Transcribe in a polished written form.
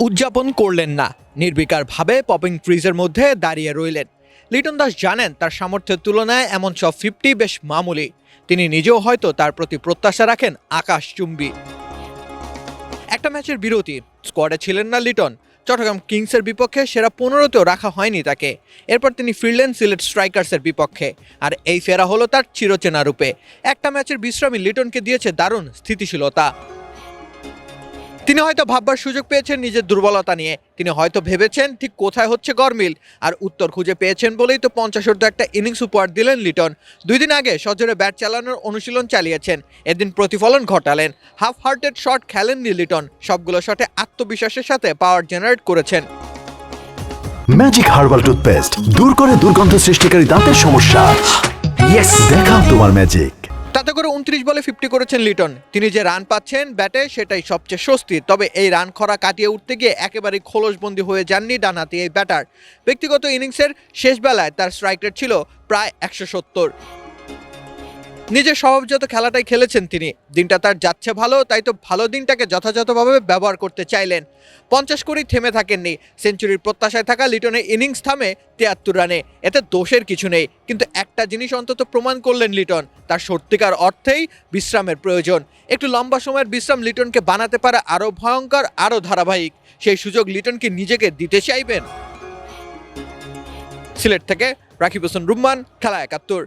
উদযাপন করলেন না, নির্বিকারভাবে পপিং ক্রিজের মধ্যে দাঁড়িয়ে রইলেন। লিটন দাস জানেন তার সামর্থ্যের তুলনায় এমন সব 50 বেশ মামুলি। তিনি নিজেও হয়তো তার প্রতি প্রত্যাশা রাখেন আকাশচুম্বী। একটা ম্যাচের বিরতি, স্কোয়াডে ছিলেন না লিটন। চট্টগ্রাম কিংসের বিপক্ষে সেরা 15তেও রাখা হয়নি তাকে। এরপর তিনি ফিরলেন সিলেট স্ট্রাইকার্সের বিপক্ষে, আর এই ফেরা হলো তার চিরচেনা রূপে। একটা ম্যাচের বিশ্রামই লিটনকে দিয়েছে দারুণ স্থিতিশীলতা। তিনি হয়তো ভাববার সুযোগ পেয়েছেন নিজের দুর্বলতা নিয়ে। তিনি হয়তো ভেবেছেন ঠিক কোথায় হচ্ছে গরমিল, আর উত্তর খুঁজে পেয়েছেন বলেই তো 50 একটা ইনিংস উপহার দিলেন লিটন। 2 দিন আগে সজোরে ব্যাট চালানোর অনুশীলন চালিয়েছেন, এদিন প্রতিফলন ঘটালেন। হাফ হার্টেড শট খেলেননি লিটন, সবগুলো শটে আত্মবিশ্বাসের সাথে পাওয়ার জেনারেট করেছেন। ম্যাজিক হার্বাল টুথপেস্ট দূর করে দুর্গন্ধ সৃষ্টিকারী দাঁতের সমস্যা। ইয়েস, দেখাও তোমার ম্যাজিক। তাতে করে 29 বলে 50 করেছেন লিটন। তিনি যে রান পাচ্ছেন ব্যাটে, সেটাই সবচেয়ে স্বস্তি। তবে এই রান খরা কাটিয়ে উঠতে গিয়ে একেবারেই খোলসবন্দি হয়ে যাননি ডানহাতি এই ব্যাটার। ব্যক্তিগত ইনিংসের শেষ বেলায় তার স্ট্রাইক রেট ছিল প্রায় 170। নিজের স্বভাবজাত খেলাটাই খেলেছেন তিনি। দিনটা তার যাচ্ছে ভালো, তাই তো ভালো দিনটাকে যথাযথভাবে ব্যবহার করতে চাইলেন। 50 করেই থেমে থাকেননি। সেঞ্চুরির প্রত্যাশায় থাকা লিটনের ইনিংস থামে 73 রানে। এতে দোষের কিছু নেই, কিন্তু একটা জিনিস অন্তত প্রমাণ করলেন লিটন, তার সত্যিকার অর্থেই বিশ্রামের প্রয়োজন। একটু লম্বা সময়ের বিশ্রাম লিটনকে বানাতে পারে আরও ভয়ঙ্কর, আরও ধারাবাহিক। সেই সুযোগ লিটন কি নিজেকে দিতে চাইবেন? সিলেট থেকে রাকিব হোসেন রুম্মান, খেলা 71।